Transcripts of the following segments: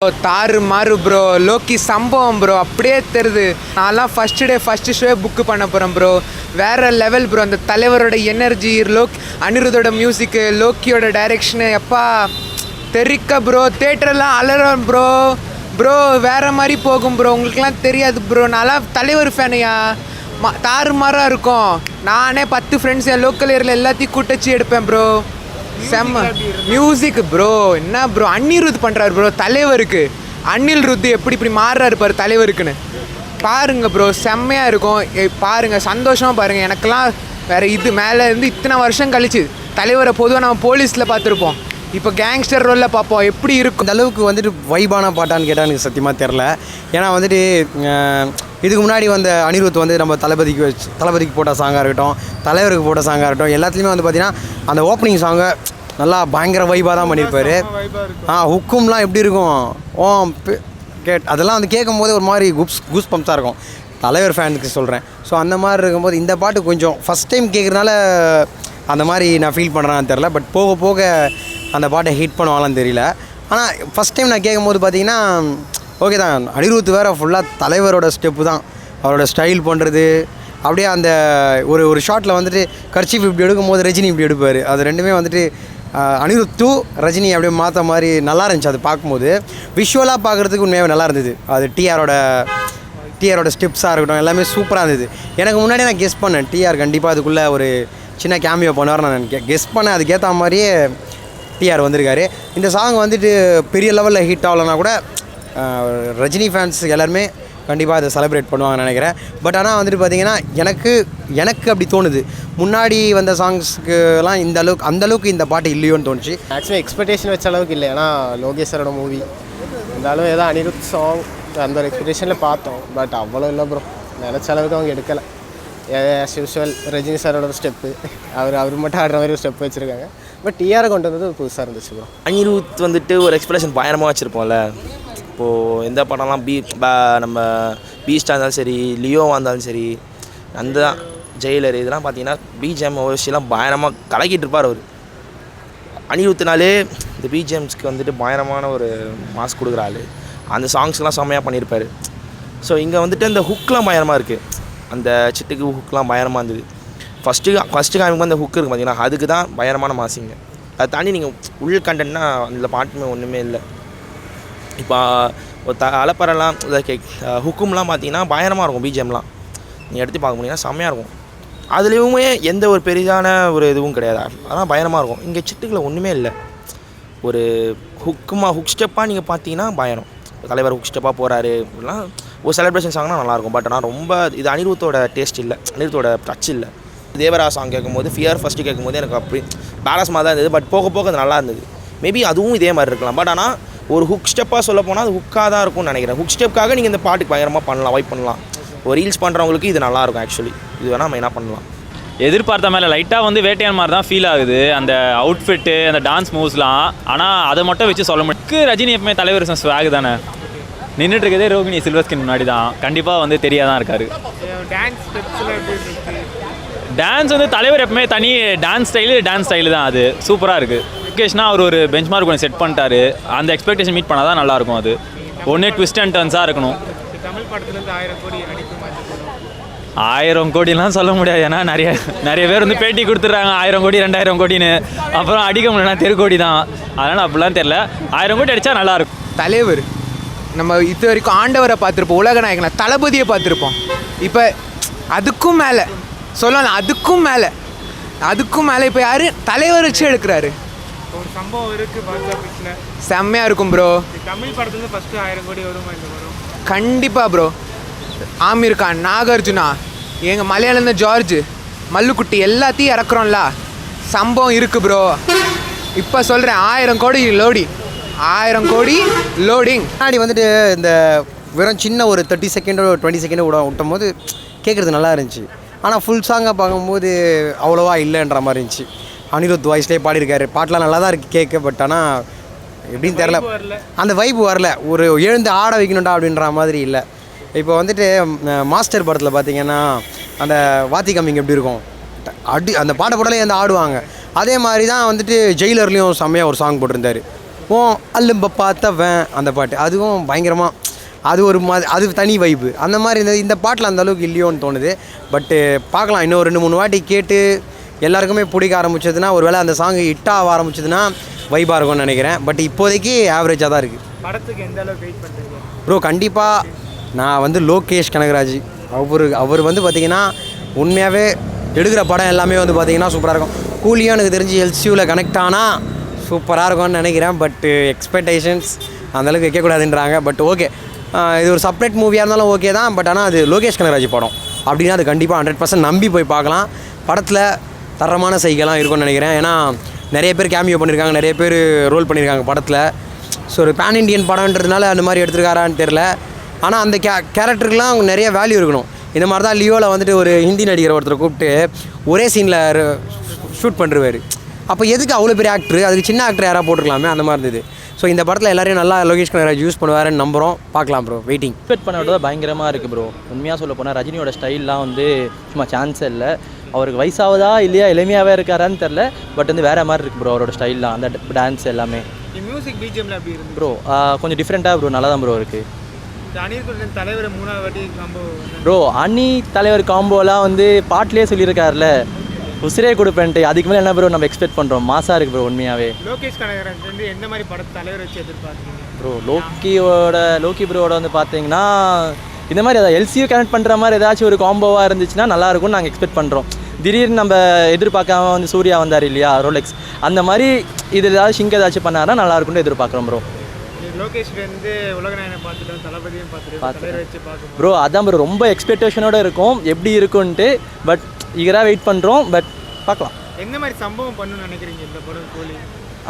தாறு மாறு bro. Loki சம்பவம் ப்ரோ, அப்படியே தெரியுது. நான்லாம் ஃபஸ்ட்டு ஷோவே புக்கு பண்ண போகிறேன் ப்ரோ. வேறு லெவல் ப்ரோ. அந்த தலைவரோட எனர்ஜி, அனிருத்தோட மியூசிக்கு, லோக்கியோட டைரெக்ஷனு எப்பா தெரிக்க ப்ரோ. தேட்டரெல்லாம் அலறோம் ப்ரோ. ப்ரோ வேறு மாதிரி போகும் ப்ரோ. உங்களுக்குலாம் தெரியாது ப்ரோ. நான்லாம் தலைவர் ஃபேனையா. தாறுமாறாக இருக்கும். நானே 10 ஃப்ரெண்ட்ஸ் என் லோக்கல் ஏரியாவில் எல்லாத்தையும் கூட்டச்சி எடுப்பேன் ப்ரோ. செம்ம மியூசிக் ப்ரோ. என்ன ப்ரோ அனிருத் பண்ணுறாரு ப்ரோ தலைவருக்கு. அனில் ருத்து இப்படி மாறுறாரு பாரு தலைவருக்குன்னு. பாருங்கள் ப்ரோ, செம்மையாக இருக்கும். பாருங்கள், சந்தோஷமாக பாருங்கள். எனக்கெல்லாம் வேறு இது மேலே இருந்து இத்தனை வருஷம் கழிச்சு தலைவரை பொதுவாக நம்ம போலீஸில் பார்த்துருப்போம். இப்போ கேங்ஸ்டர் ரோலில் பார்ப்போம். எப்படி இருக்கும்? அந்த அளவுக்கு வைபான பாட்டான்னு கேட்டால் எனக்கு சத்தியமாக தெரில. ஏன்னா இதுக்கு முன்னாடி அனிருத் நம்ம தளபதிக்கு போட்ட சாங்காக இருக்கட்டும், தலைவருக்கு போட்ட சாங்காக இருக்கட்டும், எல்லாத்துலேயுமே பார்த்திங்கன்னா அந்த ஓப்பனிங் சாங்கை நல்லா பயங்கர வைபாக தான் பண்ணியிருப்பார். ஹுக்கும்லாம் எப்படி இருக்கும் அதெல்லாம் கேட்கும் போது ஒரு மாதிரி கூஸ் பம்ப்ஸாக இருக்கும். தலைவர் ஃபேனுக்கு சொல்கிறேன். ஸோ அந்த மாதிரி இருக்கும்போது இந்த பாட்டு கொஞ்சம் ஃபஸ்ட் டைம் கேட்குறதுனால அந்த மாதிரி நான் ஃபீல் பண்ணுறேன்னு தெரில. பட் போக போக அந்த பாட்டை ஹிட் பண்ணுவாங்களான்னு தெரியல. ஆனால் ஃபஸ்ட் டைம் நான் கேட்கும்போது பார்த்திங்கன்னா ஓகே தான். அனிருத் வேறு ஃபுல்லாக தலைவரோட ஸ்டெப்பு தான். அவரோட ஸ்டைல் பண்ணுறது அப்படியே அந்த ஒரு ஷாட்டில் கர்ச்சீஃப் இப்படி எடுக்கும்போது ரஜினி இப்படி எடுப்பார். அது ரெண்டுமே அனிருத் டூ ரஜினி அப்படியே மாற்ற மாதிரி நல்லா இருந்துச்சு. அது பார்க்கும்போது விஷுவலாக பார்க்குறதுக்கு உண்மையாக நல்லா இருந்தது. அது டிஆரோட ஸ்டெப்ஸாக இருக்கட்டும், எல்லாமே சூப்பராக இருந்தது. எனக்கு முன்னாடி நான் கெஸ் பண்ணேன் டிஆர் கண்டிப்பாக அதுக்குள்ளே ஒரு சின்ன கேமியோ பண்ணுவார். நான் கெஸ் பண்ணேன். அதுக்கேற்ற மாதிரியே டிஆர் வந்திருக்காரு. இந்த சாங் பெரிய லெவலில் ஹிட் ஆகலைன்னா கூட ரஜினி ஃபேன்ஸ் எல்லாருமே கண்டிப்பாக அதை செலிப்ரேட் பண்ணுவாங்கன்னு நினைக்கிறேன். பட் ஆனால் பார்த்திங்கன்னா எனக்கு அப்படி தோணுது. முன்னாடி வந்த சாங்ஸ்க்குலாம் அந்தளவுக்கு இந்த பாட்டு இல்லையோன்னு தோணுச்சு. ஆக்சுவலி எக்ஸ்பெக்டேஷன் வச்ச அளவுக்கு இல்லை. ஏன்னா லோகேஷரோட மூவி இருந்தாலும் ஏதோ அனிருத் சாங் அந்த ஒரு எக்ஸ்பெக்டேஷனில் பார்த்தோம். பட் அவ்வளோ இல்லை ப்ரோ. நினச்ச அளவுக்கு அவங்க எடுக்கலை. ஆஸ் யூஸ்வல் ரஜினி சாரோட ஸ்டெப்பு அவர் மட்டும் ஆடுற மாதிரி ஒரு ஸ்டெப் வச்சுருக்காங்க. பட் டிஆரை கொண்டு வந்தது புதுசாக இருந்துச்சு ப்ரோ. அனிருத் ஒரு எக்ஸ்பிரஷன் பயங்கரமாக வச்சுருப்போம்ல. இப்போது எந்த படம்லாம் நம்ம பீஸ்டாக இருந்தாலும் சரி, லியோவாக இருந்தாலும் சரி, அந்த ஜெயிலர் இதெல்லாம் பார்த்தீங்கன்னா பிஜிஎம் ஓவர்ஷிலாம் பயங்கரமாக கலக்கிட்டு இருப்பார் அவர். அனிருத்னாலே இந்த பிஜிஎம்ஸ்க்கு பயங்கரமான ஒரு மாஸ் கொடுக்குற ஆள். அந்த சாங்ஸ்லாம் செம்மையாக பண்ணியிருப்பார். ஸோ இங்கே அந்த ஹுக்லாம் பயங்கரமாக இருக்குது. அந்த சிட்டுக்கு ஹுக்லாம் பயங்கரமாக இருந்தது. ஃபஸ்ட்டு காமிக்கும் அந்த ஹுக் இருக்குது பார்த்தீங்கன்னா, அதுக்கு தான் பயங்கரமான மாசிங்க. அதை தாண்டி நீங்கள் உள் கண்டென்ட்னா அந்த பாட்டுமே ஒன்றுமே இல்லை. இப்போ அலப்பறலாம் ஹுக்கும்லாம் பார்த்தீங்கன்னா பயங்கரமாக இருக்கும். பிஜிஎம்லாம் நீங்கள் எடுத்து பார்க்க முடியுங்கன்னா செம்மையாக இருக்கும். அதுலேயுமே எந்த ஒரு பெரிதான ஒரு இதுவும் கிடையாது. அதெல்லாம் பயங்கரமாக இருக்கும். இங்கே சிட்டுக்களை ஒன்றுமே இல்லை. ஒரு ஹுக் ஸ்டெப்பாக நீங்கள் பார்த்தீங்கன்னா பயங்கரம். தலைவர் ஹுக் ஸ்டெப்பாக போகிறாரு இப்படிலாம் ஒரு செலிப்ரேஷன் சாங்னா நல்லாயிருக்கும். பட் ஆனால் ரொம்ப இது அனிருத்தோட டேஸ்ட் இல்லை, அனிருத்தோட டச் இல்லை. தேவரா சாங் கேட்கும்போது ஃபியர் ஃபஸ்ட்டு கேட்கும்போது எனக்கு அப்படி பேராஸ்மாக தான் இருந்தது. பட் போக போக அது நல்லா இருந்தது. மேபி அதுவும் இதே மாதிரி இருக்கலாம். பட் ஆனால் ஒரு ஹுக் ஸ்டெப்பாக சொல்ல போனால் அது ஹுக்காக தான் இருக்கும்னு நினைக்கிறேன். ஹுக் ஸ்டெப்புக்காக நீங்கள் இந்த பாட்டுக்கு பயங்கரமாக பண்ணலாம், வைப் பண்ணலாம். ஒரு ரீல்ஸ் பண்ணுறவங்களுக்கு இது நல்லாயிருக்கும். ஆக்சுவலி இது வேணால் மெயினாக பண்ணலாம். எதிர்பார்த்த மேலே லைட்டாக வேட்டையான் மாதிரி தான் ஃபீல் ஆகுது. அந்த அவுட்ஃபிட்டு, அந்த டான்ஸ் மூவ்ஸ்லாம். ஆனால் அதை மட்டும் வச்சு சொல்ல முடியும். ரஜினி எப்பவுமே தலைவர் ஸ்வாக் தானே. நின்றுட்டு இருக்கதே ரோகிணி சில்வர் ஸ்கின் முன்னாடி தான். கண்டிப்பாக தெரியாதான் இருக்காரு. டான்ஸ் தலைவர் எப்பவுமே தனி டான்ஸ் ஸ்டைலு தான். அது சூப்பராக இருக்குது. எஜுகேஷனாக அவர் ஒரு பெஞ்ச் மார்க் ஒன்று செட் பண்ணிட்டாரு. அந்த எக்ஸ்பெக்டேஷன் மீட் பண்ணால் தான் நல்லாயிருக்கும். அது ஒன்றே ட்விஸ்ட் அண்ட் டர்ன்ஸாக இருக்கணும். தமிழ் படத்துலேருந்து 1000 கோடி அடிக்குமா? 1000 கோடிலாம் சொல்ல முடியாது. ஏன்னா நிறைய பேர் பேட்டி கொடுத்துட்றாங்க 1000 கோடி 2000 கோடின்னு. அப்புறம் அடிக்க முடியலன்னா தெருக்கோடி தான். அதனால் அப்படிலாம் தெரில. 1000 கோடி அடித்தா நல்லாயிருக்கும். தலைவர் நம்ம இது வரைக்கும் ஆண்டவரை பார்த்துருப்போம், உலக நாயகனை தளபதியை பார்த்துருப்போம். இப்போ அதுக்கும் மேலே சொல்லலாம். அதுக்கும் மேலே இப்போ யார் தலைவர் வச்சு எடுக்கிறாரு. ஒரு சம்பவம் இருக்குது பாக்ஸ் ஆஃபீஸில். செம்மையாக இருக்கும் ப்ரோ. தமிழ் படத்துலேருந்து ஃபஸ்ட்டு 1000 கோடி வருமா இந்த வரும்? கண்டிப்பாக ப்ரோ. ஆமீர் கான், நாகார்ஜுனா, எங்கள் மலையாளந்த ஜார்ஜ், மல்லுக்குட்டி எல்லாத்தையும் இறக்குறோம்ல. சம்பவம் இருக்குது ப்ரோ. இப்போ சொல்கிறேன் 1000 கோடி லோடிங். முன்னாடி இந்த வெறும் சின்ன ஒரு 30 செகண்டோ 20 செகண்டோ விட்டும் போது கேட்குறது நல்லா இருந்துச்சு. ஆனால் ஃபுல் சாங்காக பார்க்கும்போது அவ்வளோவா இல்லைன்ற மாதிரி இருந்துச்சு. அனிருத் வாய்ஸ்லேயே பாடியிருக்காரு. பாட்டெலாம் நல்லா தான் இருக்குது கேட்க. பட் ஆனால் எப்படின்னு தெரில, அந்த வைப்பு வரல. ஒரு எழுந்து ஆட வைக்கணுண்டா அப்படின்ற மாதிரி இல்லை. இப்போ மாஸ்டர் படத்தில் பார்த்திங்கன்னா அந்த வாத்தி கம்மிங் எப்படி இருக்கும், அந்த பாட்டை போட்டாலே ஆடுவாங்க. அதே மாதிரி தான் ஜெயிலர்லேயும் செம்மையாக ஒரு சாங் போட்டிருந்தார். ஓ அல்லும்ப பார்த்தவன் அந்த பாட்டு அதுவும் பயங்கரமாக அது ஒரு அது தனி வைப்பு அந்த மாதிரி இந்த பாட்டில் அந்த அளவுக்கு இல்லையோன்னு தோணுது. பட்டு பார்க்கலாம், இன்னும் 2-3 வாட்டி கேட்டு எல்லாருக்குமே பிடிக்க ஆரம்பிச்சதுன்னா ஒரு வேளை அந்த சாங் ஹிட்டாக ஆரம்பிச்சதுன்னா வைப்பாக இருக்கும்னு நினைக்கிறேன். பட் இப்போதைக்கு ஆவரேஜாக தான் இருக்குது. படத்துக்கு எந்த அளவுக்கு வெயிட் பண்ணுறீங்க ப்ரோ? கண்டிப்பாக நான் வந்து லோகேஷ் கனகராஜ் அவர் வந்து பார்த்திங்கன்னா உண்மையாகவே எடுக்கிற படம் எல்லாமே வந்து பார்த்திங்கன்னா சூப்பராக இருக்கும். கூலியும் எனக்கு தெரிஞ்சு எல்சியூவில் கனெக்ட் ஆனால் சூப்பராக இருக்கும்னு நினைக்கிறேன். பட்டு எக்ஸ்பெக்டேஷன்ஸ் அந்தளவுக்கு வைக்கக்கூடாதுன்றாங்க. பட் ஓகே, இது ஒரு செப்பரேட் மூவியாக இருந்தாலும் ஓகே தான். பட் ஆனால் அது லோகேஷ் கனகராஜ் படம் அப்படின்னா அது கண்டிப்பாக 100% நம்பி போய் பார்க்கலாம். படத்தில் தரமான சைகெல்லாம் இருக்கும்னு நினைக்கிறேன். ஏன்னா நிறைய பேர் கேமியோ பண்ணியிருக்காங்க, நிறைய பேர் ரோல் பண்ணியிருக்காங்க படத்தில். ஸோ ஒரு பேன் இண்டியன் படம்ன்றதுனால அந்த மாதிரி எடுத்துருக்காரான்னு தெரில. ஆனால் அந்த கேரக்டருக்குலாம் நிறைய வேல்யூ இருக்கணும். இந்த மாதிரி தான் லியோவில் வந்துட்டு ஒரு ஹிந்தி நடிகர் ஒருத்தரை கூப்பிட்டு ஒரே சீனில் ஷூட் பண்ணுறாரு. அப்போ எதுக்கு அவ்வளோ பெரிய ஆக்டர், அதுக்கு சின்ன ஆக்டர் யாராவது போட்டிருக்கலாமே, அந்த மாதிரி இருந்தது. ஸோ இந்த படத்தில் எல்லாரையும் நல்லா லோகேஷ் கனகராஜ் யூஸ் பண்ணுவாருன்னு நம்புகிறோம். பார்க்கலாம் ப்ரோ, வெயிட்டிங். எக்ஸ்பெக்ட் பண்ண விட பயங்கரமாக இருக்குது ப்ரோ. உண்மையாக சொல்ல போனால் ரஜினியோட ஸ்டைல்லாம் வந்து சும்மா சான்ஸே இல்லை. அவருக்கு வயசாவதா இல்லையா இளமையாகவே இருக்காரான்னு தெரில. பட் வந்து வேறு மாதிரி இருக்குது ப்ரோ அவரோட ஸ்டைல்லாம், அந்த டான்ஸ் எல்லாமே. மியூசிக் பிஜிஎம்ல அப்படி இருந்து ப்ரோ கொஞ்சம் டிஃப்ரெண்ட்டாக ப்ரோ, நல்லா தான் ப்ரோ இருக்குது. அனிருத் தலைவர் 3வது வாட்டி காம்போ ப்ரோ அணி தலைவர் காம்போலாம் வந்து பாட்டிலே சொல்லியிருக்காருல, உசிரே கொடுப்பேன்ட்டு. அதுக்கு மேலே என்ன ப்ரோ நம்ம எக்ஸ்பெக்ட் பண்ணுறோம்? மாசாக இருக்குது ப்ரோ உண்மையாகவே. லோகேஷ் கனகராஜ் வந்து எந்த மாதிரி படத்தை தலைவர் வச்சு எதிர்பார்க்குறீங்க ப்ரோ? லோக்கி ப்ரோவோட வந்து பார்த்தீங்கன்னா இந்த மாதிரி அதை எல்சியூ கனெக்ட் பண்ணுற மாதிரி ஏதாச்சும் ஒரு காம்போவாக இருந்துச்சுன்னா நல்லாயிருக்கும்னு நாங்கள் எக்ஸ்பெக்ட் பண்ணுறோம். திடீர்னு நம்ம எதிர்பார்க்காம வந்து சூர்யா வந்தார் இல்லையா, ரோலெக்ஸ், அந்த மாதிரி இது ஏதாவது ஷிங்க் ஏதாச்சும் பண்ணாருன்னா நல்லாயிருக்கும்னு எதிர்பார்க்குறோம் ப்ரோ. லோகேஷ் வந்து உலகநாயகனை பார்த்துட்டோம், தளபதியும் பார்த்துட்டு தலைவர் வச்சு பார்க்கணும் ப்ரோ. அதான் ப்ரோ ரொம்ப எக்ஸ்பெக்டேஷனோடு இருக்கும் எப்படி இருக்குன்ட்டு. பட் ஈகராக வெயிட் பண்ணுறோம். பட் பார்க்கலாம் எந்த மாதிரி சம்பவம் பண்ணணும்னு நினைக்கிறீங்க இந்த படம் கோலி?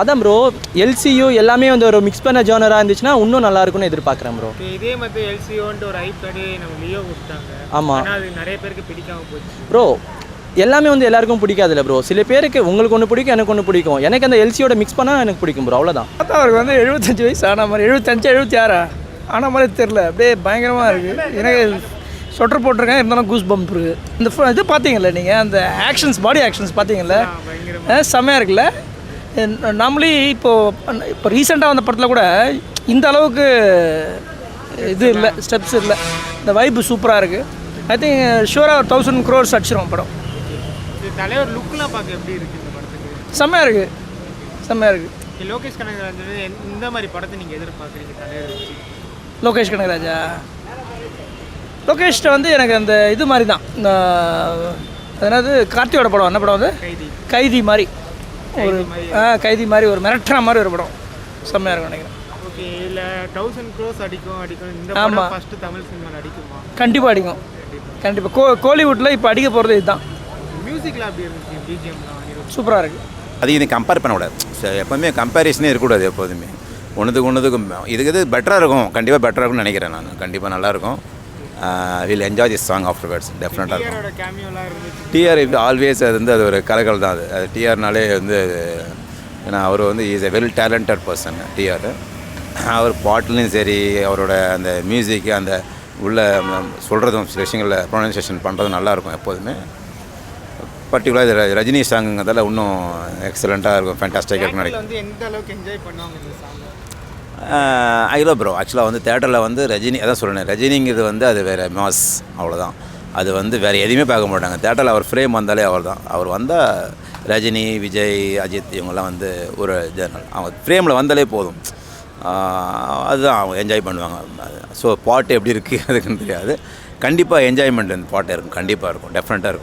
அதான் ப்ரோ, எல்சியூ எல்லாமே வந்து ஒரு மிக்ஸ் பண்ண ஜோனராக இருந்துச்சுன்னா இன்னும் நல்லா இருக்கும்னு எதிர்பார்க்குறேன் ப்ரோ. இதே மாதிரி எல்சிஓன்ட்டு ஒரு ஐப் படி நம்ம லியோ கொடுத்தாங்க. ஆமாம், ஆனால் அது நிறைய பேருக்கு பிடிக்காம போச்சு ப்ரோ. எல்லாமே வந்து எல்லாருக்கும் பிடிக்காதுல்ல ப்ரோ. சில பேருக்கு உங்களுக்கு ஒன்று பிடிக்கும், எனக்கு ஒன்று பிடிக்கும். எனக்கு அந்த எல்சியோட மிக்ஸ் பண்ணால் எனக்கு பிடிக்கும் ப்ரோ, அவ்வளோதான். அவருக்கு வந்து 75 வயசு ஆன மாதிரி, 75 76 ஆன மாதிரி தெரில. அப்படியே பயங்கரமாக இருக்குது. எனக்கு சொட்டர் போட்டிருக்கேன், இருந்தாலும் கூஸ் பம்ப் இருக்குது. இந்த இது பார்த்தீங்கல்ல நீங்கள், அந்த ஆக்ஷன்ஸ், பாடி ஆக்ஷன்ஸ் பார்த்தீங்கல்ல, செம்மையாக இருக்குல்ல. நார்மலி இப்போ ரீசெண்டாக வந்த படத்தில் கூட இந்த அளவுக்கு இது இல்லை, ஸ்டெப்ஸ் இல்லை. இந்த வைப்பு சூப்பராக இருக்குது. ஐ திங்க் ஷூராக 1000 crores அடிச்சிடும் படம். தலைவர் லுக்லாம் பார்க்க எப்படி இருக்குது இந்த படத்துக்கு? செம்மையாக இருக்குது, செம்மையாக இருக்குது. லோகேஷ் கனகராஜ் இந்த மாதிரி படத்தை நீங்கள் எதிர்பார்க்குறீங்க தலைவர் வச்சு? லோகேஷ் கனகராஜா, லோகேஷ்ட வந்து எனக்கு அந்த இது மாதிரி தான், இந்த அதாவது கார்த்தியோட படம், என்ன படம் வந்து கைதி மாதிரி ஒரு கைதி மாதிரி ஒரு மிரட்டுற மாதிரி ஒரு படம் செம்மையாக இருக்கும் நினைக்கிறேன். ஓகே, இல்லை 1000 crores அடிக்கும் இந்த படம் ஃபஸ்ட்டு தமிழ் சினிமாவில் அடிக்குமா? கண்டிப்பாக அடிக்கும், கண்டிப்பாக. கோலிவுட்டில் இப்போ அடிக்க போகிறது இதுதான். மியூசிக்லாம் அப்படி இருந்துச்சு, பிஜிஎம்லாம் சூப்பராக இருக்குது. அது இது கம்பேர் பண்ணக்கூடாது. எப்போதுமே கம்பேரிசனே இருக்கக்கூடாது. எப்போதுமே ஒன்றுத்துக்கு இதுக்கு பெட்டராக இருக்கும். கண்டிப்பாக பெட்டராக இருக்கும்னு நினைக்கிறேன் நான். கண்டிப்பாக நல்லாயிருக்கும். Will enjoy this song afterwards. டெஃபினட்டாக இருக்கும். டிஆர் ஆல்வேஸ் அது வந்து அது ஒரு கலகல் தான். அது டிஆர்னாலே வந்து ஏன்னா அவர் வந்து is a well talented person TR. அவர் பாட்டுலையும் சரி, அவரோட அந்த மியூசிக்கு, அந்த உள்ள சொல்கிறதும் சில விஷயங்களில் ப்ரொனன்சியேஷன் பண்ணுறதும் நல்லாயிருக்கும் எப்போதுமே. பர்டிகுலராக இது ரஜினி சாங்குங்கிறதால இன்னும் எக்ஸலண்ட்டாக இருக்கும், ஃபேண்டாஸ்டிக்காக இருக்கும்னு நினைக்கிறேன். எந்த அளவுக்கு என்ஜாய் பண்ணுவாங்க இந்த சாங்? ஐலோ ப்ரோ, ஆக்சுவலாக வந்து தேட்டரில் வந்து ரஜினி, அதான் சொல்கிறேன், ரஜினிங்கிறது வந்து அது வேறு மாஸ், அவ்வளோதான். அது வந்து வேறு எதுவுமே பார்க்க மாட்டாங்க. தேட்டரில் அவர் ஃப்ரேம் வந்தாலே அவர் தான். அவர் வந்தால் ரஜினி, விஜய், அஜித் இவங்கெல்லாம் வந்து ஒரு ஜேர்னல், அவங்க ஃப்ரேமில் வந்தாலே போதும். அதுதான் அவங்க என்ஜாய் பண்ணுவாங்க. ஸோ பாட்டு எப்படி இருக்குது அதுக்குன்னு தெரியாது. கண்டிப்பாக என்ஜாய்மெண்ட் இந்த பாட்டு இருக்கும், கண்டிப்பாக இருக்கும், டெஃபினட்டாக இருக்கும்.